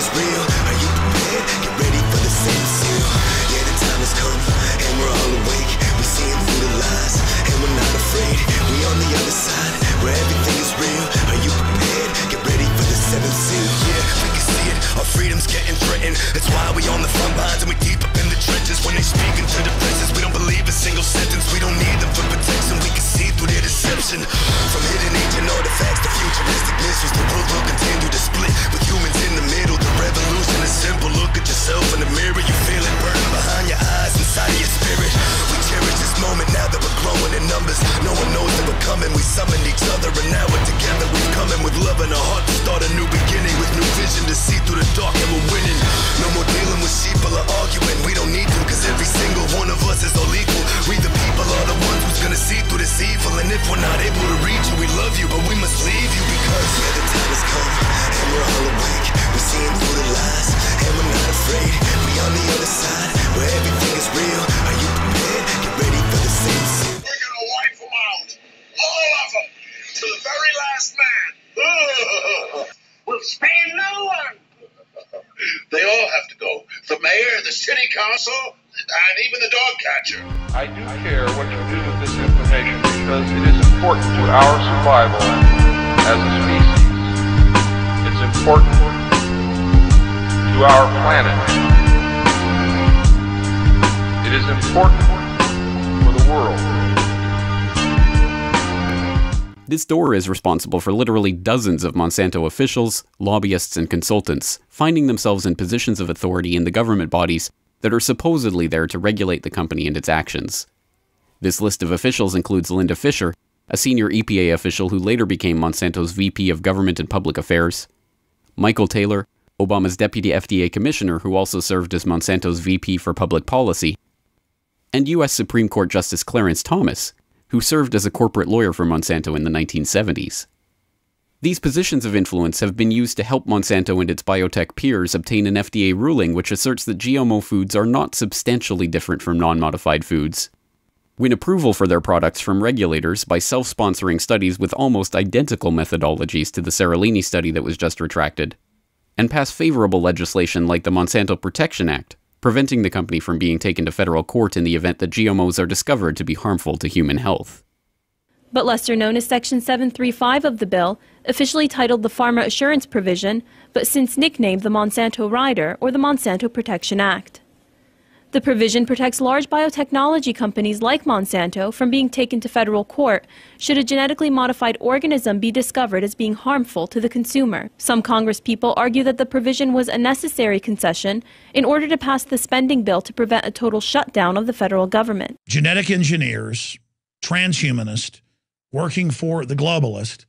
is real. Are you prepared? Get ready for the same seal. Yeah, the time has come, and we're all awake. We're seeing through the lies, and we're not afraid. We on the other side, where everything is real. Are you prepared? Get ready for the seventh seal. Yeah, we can see it. Our freedom's getting threatened. That's why we on the front lines, and we deep up in the trenches. When they speak into the presence, we don't believe a single sentence. We don't need them for protection. We can see through their deception. From hidden ancient artifacts to futuristic missiles, the world will continue to split with humans in the middle. The revolution is simple. Look at yourself in the mirror. You feel it burning behind your eyes, inside of your spirit. We cherish this moment now that we're growing in numbers. No one knows that we're coming. We summoned each other, and now we're together. We've come in with love in our heart to start a new beginning, with new vision to see through the dark, and we're winning. No more dealing with sheep or arguing. We don't need to, cause every single one of us is all equal. We the people are the ones who's gonna see through this evil. And if we're not able to reach you, we love you, but we must leave you. Because yeah, the time has come, and we're all awake. We're seeing through the lies, and we're not afraid. We on the other side, where everything is real. Are you prepared? Get ready for the same seal. We're gonna wipe them out, all of them, to the very last man. We'll spare no one. They all have to go. The mayor, the city council, and even the dog catcher. I do care what you do with this information because it is important to our survival as a species. It's important to our planet. It is important for the world. This door is responsible for literally dozens of Monsanto officials, lobbyists, and consultants finding themselves in positions of authority in the government bodies that are supposedly there to regulate the company and its actions. This list of officials includes Linda Fisher, a senior EPA official who later became Monsanto's VP of Government and Public Affairs, Michael Taylor, Obama's deputy FDA commissioner who also served as Monsanto's VP for Public Policy, and U.S. Supreme Court Justice Clarence Thomas, who served as a corporate lawyer for Monsanto in the 1970s. These positions of influence have been used to help Monsanto and its biotech peers obtain an FDA ruling which asserts that GMO foods are not substantially different from non-modified foods, win approval for their products from regulators by self-sponsoring studies with almost identical methodologies to the Seralini study that was just retracted, and pass favorable legislation like the Monsanto Protection Act, preventing the company from being taken to federal court in the event that GMOs are discovered to be harmful to human health. But lesser known as Section 735 of the bill, officially titled the Pharma Assurance Provision, but since nicknamed the Monsanto Rider or the Monsanto Protection Act. The provision protects large biotechnology companies like Monsanto from being taken to federal court should a genetically modified organism be discovered as being harmful to the consumer. Some congresspeople argue that the provision was a necessary concession in order to pass the spending bill to prevent a total shutdown of the federal government. Genetic engineers, transhumanists, working for the globalist,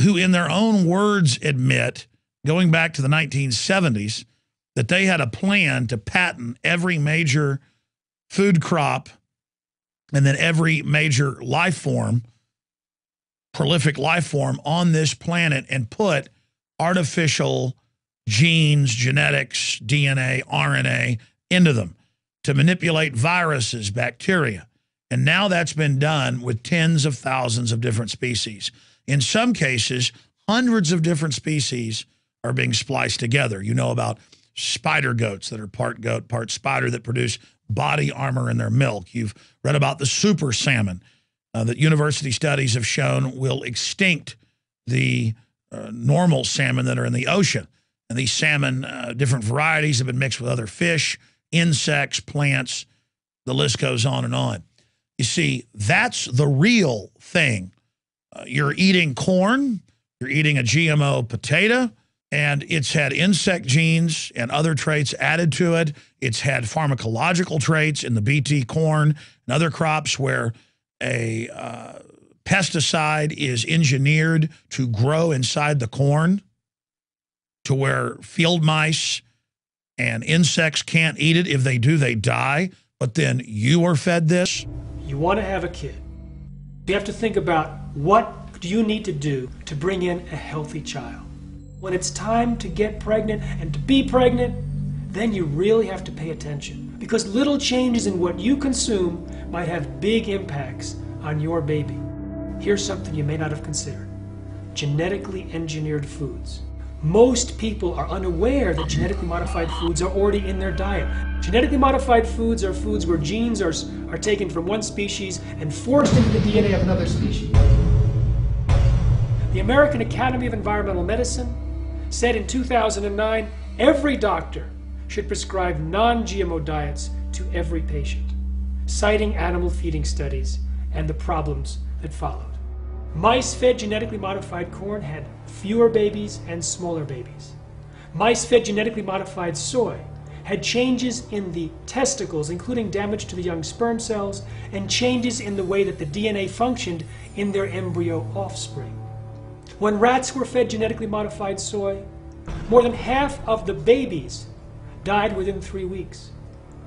who in their own words admit, going back to the 1970s, that they had a plan to patent every major food crop and then every major life form, prolific life form on this planet and put artificial genes, genetics, DNA, RNA into them to manipulate viruses, bacteria. And now that's been done with tens of thousands of different species. In some cases, hundreds of different species are being spliced together. You know about spider goats that are part goat, part spider that produce body armor in their milk. You've read about the super salmon that university studies have shown will extinct the normal salmon that are in the ocean. And these salmon, different varieties have been mixed with other fish, insects, plants, the list goes on and on. You see, that's the real thing. You're eating corn, you're eating a GMO potato, and it's had insect genes and other traits added to it. It's had pharmacological traits in the BT corn and other crops where a pesticide is engineered to grow inside the corn to where field mice and insects can't eat it. If they do, they die. But then you are fed this. You want to have a kid. You have to think about what do you need to do to bring in a healthy child. When it's time to get pregnant and to be pregnant, then you really have to pay attention, because little changes in what you consume might have big impacts on your baby. Here's something you may not have considered. Genetically engineered foods. Most people are unaware that genetically modified foods are already in their diet. Genetically modified foods are foods where genes are taken from one species and forced into the DNA of another species. The American Academy of Environmental Medicine said in 2009, every doctor should prescribe non-GMO diets to every patient, citing animal feeding studies and the problems that followed. Mice fed genetically modified corn had fewer babies and smaller babies. Mice fed genetically modified soy had changes in the testicles, including damage to the young sperm cells, and changes in the way that the DNA functioned in their embryo offspring. When rats were fed genetically modified soy, more than half of the babies died within 3 weeks,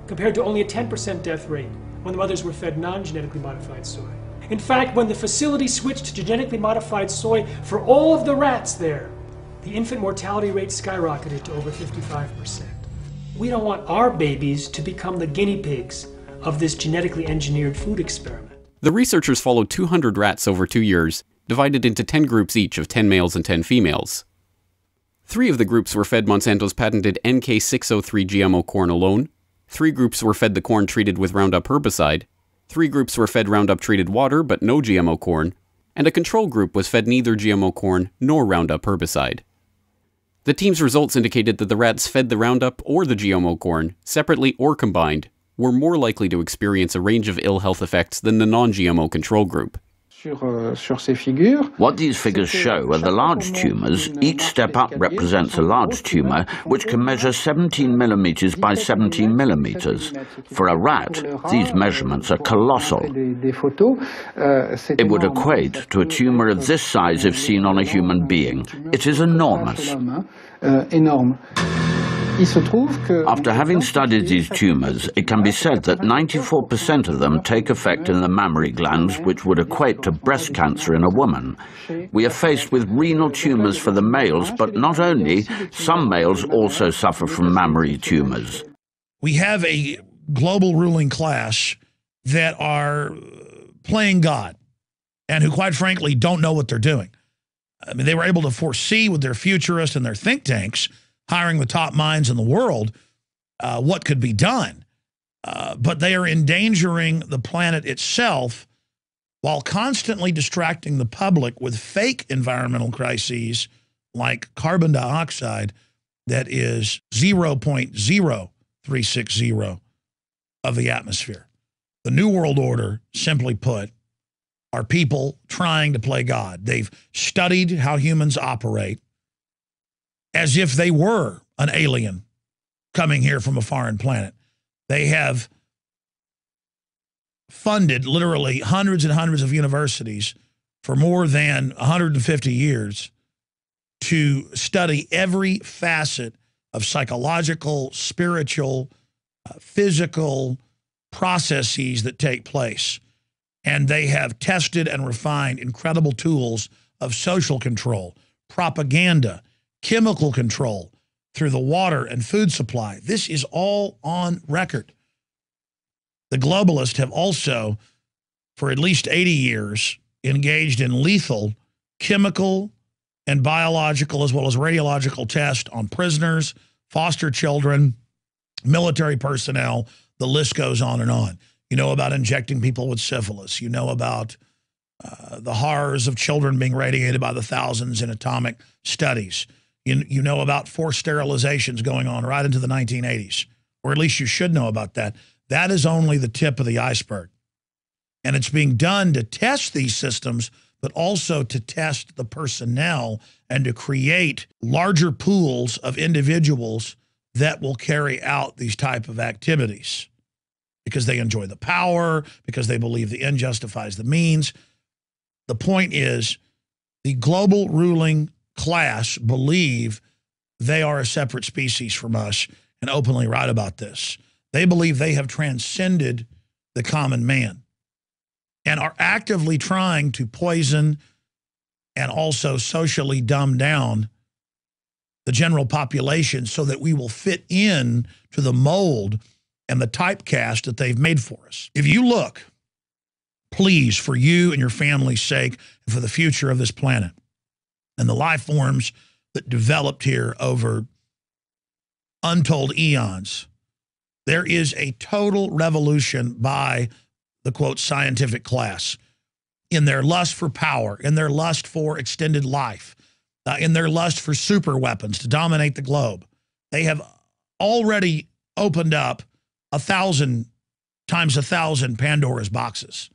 compared to only a 10% death rate when the mothers were fed non-genetically modified soy. In fact, when the facility switched to genetically modified soy for all of the rats there, the infant mortality rate skyrocketed to over 55%. We don't want our babies to become the guinea pigs of this genetically engineered food experiment. The researchers followed 200 rats over 2 years, divided into 10 groups each of 10 males and 10 females. 3 of the groups were fed Monsanto's patented NK603 GMO corn alone, 3 groups were fed the corn treated with Roundup herbicide, 3 groups were fed Roundup treated water but no GMO corn, and a control group was fed neither GMO corn nor Roundup herbicide. The team's results indicated that the rats fed the Roundup or the GMO corn, separately or combined, were more likely to experience a range of ill health effects than the non-GMO control group. What these figures show are the large tumours. Each step up represents a large tumour, which can measure 17 millimetres by 17 millimetres. For a rat, these measurements are colossal. It would equate to a tumour of this size if seen on a human being. It is enormous. After having studied these tumours, it can be said that 94% of them take effect in the mammary glands, which would equate to breast cancer in a woman. We are faced with renal tumours for the males, but not only, some males also suffer from mammary tumours. We have a global ruling class that are playing God and who, quite frankly, don't know what they're doing. I mean, they were able to foresee with their futurists and their think tanks, hiring the top minds in the world, what could be done. But they are endangering the planet itself while constantly distracting the public with fake environmental crises like carbon dioxide that is 0.0360 of the atmosphere. The New World Order, simply put, are people trying to play God. They've studied how humans operate as if they were an alien coming here from a foreign planet. They have funded literally hundreds and hundreds of universities for more than 150 years to study every facet of psychological, spiritual, physical processes that take place. And they have tested and refined incredible tools of social control, propaganda, chemical control through the water and food supply. This is all on record. The globalists have also, for at least 80 years, engaged in lethal chemical and biological as well as radiological tests on prisoners, foster children, military personnel. The list goes on and on. You know about injecting people with syphilis. You know about the horrors of children being radiated by the thousands in atomic studies. You know about forced sterilizations going on right into the 1980s, or at least you should know about that. That is only the tip of the iceberg. And it's being done to test these systems, but also to test the personnel and to create larger pools of individuals that will carry out these type of activities because they enjoy the power, because they believe the end justifies the means. The point is, the global ruling class believe they are a separate species from us and openly write about this. They believe they have transcended the common man and are actively trying to poison and also socially dumb down the general population so that we will fit in to the mold and the typecast that they've made for us. If you look, please, for you and your family's sake and for the future of this planet, and the life forms that developed here over untold eons. There is a total revolution by the, quote, scientific class in their lust for power, in their lust for extended life, in their lust for super weapons to dominate the globe. They have already opened up 1,000 times 1,000 Pandora's boxes.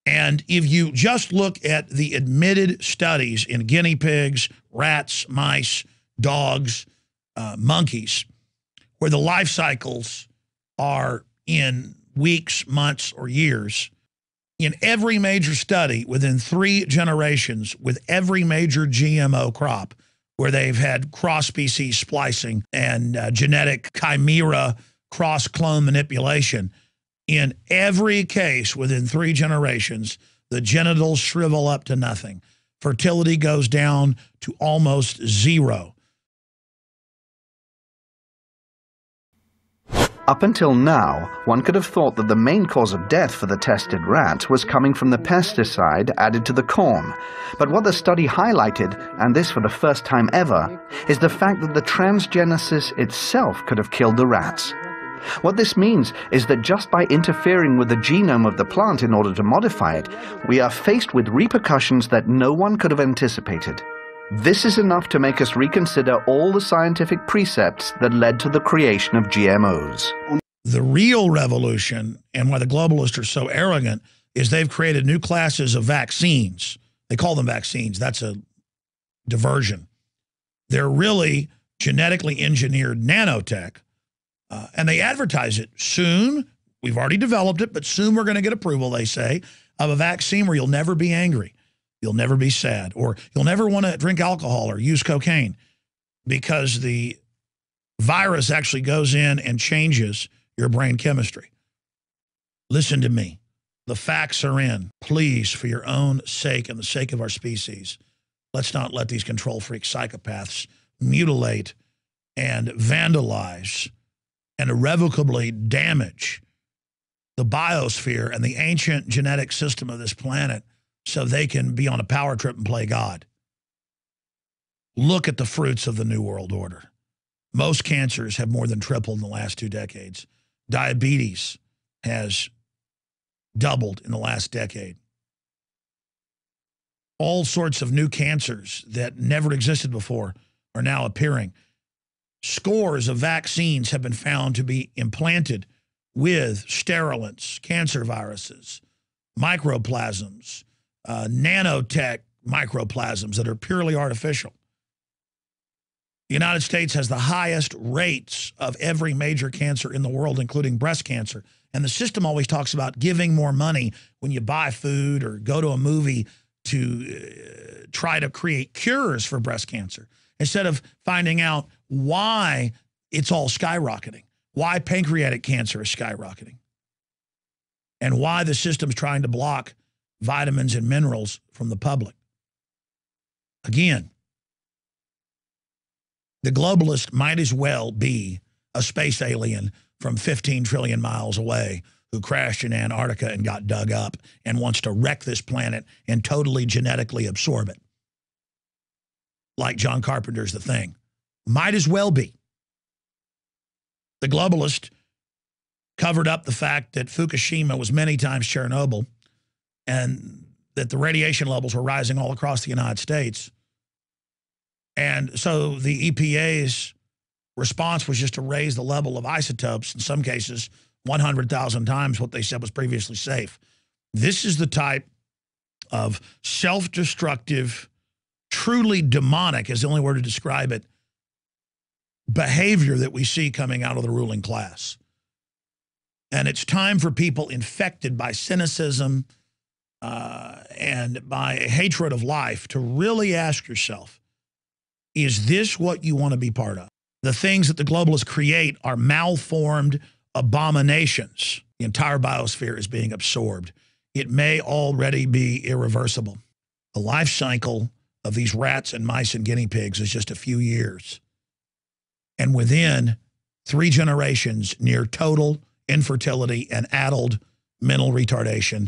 And if you just look at the admitted studies in guinea pigs, rats, mice, dogs, monkeys, where the life cycles are in weeks, months, or years, in every major study within 3 generations with every major GMO crop where they've had cross-species splicing and genetic chimera cross-clone manipulation, in every case within 3 generations, the genitals shrivel up to nothing. Fertility goes down to almost zero. Up until now, one could have thought that the main cause of death for the tested rat was coming from the pesticide added to the corn. But what the study highlighted, and this for the first time ever, is the fact that the transgenesis itself could have killed the rats. What this means is that just by interfering with the genome of the plant in order to modify it, we are faced with repercussions that no one could have anticipated. This is enough to make us reconsider all the scientific precepts that led to the creation of GMOs. The real revolution, and why the globalists are so arrogant, is they've created new classes of vaccines. They call them vaccines. That's a diversion. They're really genetically engineered nanotech, and they advertise it. Soon, we've already developed it, but soon we're going to get approval, they say, of a vaccine where you'll never be angry. You'll never be sad, or you'll never want to drink alcohol or use cocaine, because the virus actually goes in and changes your brain chemistry. Listen to me. The facts are in. Please, for your own sake and the sake of our species, let's not let these control freak psychopaths mutilate and vandalize and irrevocably damage the biosphere and the ancient genetic system of this planet so they can be on a power trip and play God. Look at the fruits of the New World Order. Most cancers have more than tripled in the last 2 decades. Diabetes has doubled in the last decade. All sorts of new cancers that never existed before are now appearing. Scores of vaccines have been found to be implanted with sterilants, cancer viruses, microplasms, nanotech microplasms that are purely artificial. The United States has the highest rates of every major cancer in the world, including breast cancer. And the system always talks about giving more money when you buy food or go to a movie to try to create cures for breast cancer, instead of finding out why it's all skyrocketing, why pancreatic cancer is skyrocketing, and why the system's trying to block vitamins and minerals from the public. Again, the globalist might as well be a space alien from 15 trillion miles away who crashed in Antarctica and got dug up and wants to wreck this planet and totally genetically absorb it. Like John Carpenter's The Thing. Might as well be. The globalist covered up the fact that Fukushima was many times Chernobyl and that the radiation levels were rising all across the United States. And so the EPA's response was just to raise the level of isotopes, in some cases 100,000 times what they said was previously safe. This is the type of self-destructive, truly demonic is the only word to describe it, behavior that we see coming out of the ruling class. And it's time for people infected by cynicism and by a hatred of life to really ask yourself, is this what you want to be part of? The things that the globalists create are malformed abominations. The entire biosphere is being absorbed. It may already be irreversible. The life cycle of these rats and mice and guinea pigs is just a few years. And within 3 generations, near total infertility and addled mental retardation,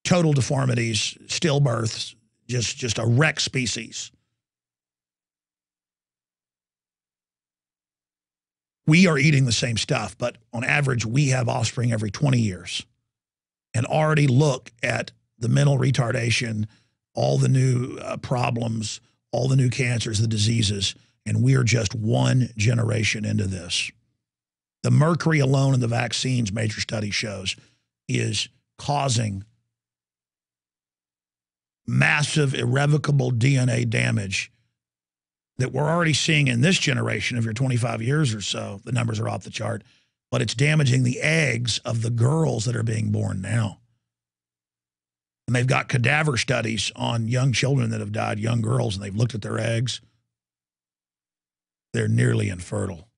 total deformities, stillbirths, just a wrecked species. we are eating the same stuff, but on average, we have offspring every 20 years. And already look at the mental retardation, all the new problems, all the new cancers, the diseases, and we are just one generation into this. The mercury alone in the vaccines, major study shows, is causing massive, irrevocable DNA damage that we're already seeing in this generation of your 25 years or so. The numbers are off the chart, but it's damaging the eggs of the girls that are being born now. And they've got cadaver studies on young children that have died, young girls, and they've looked at their eggs. They're nearly infertile.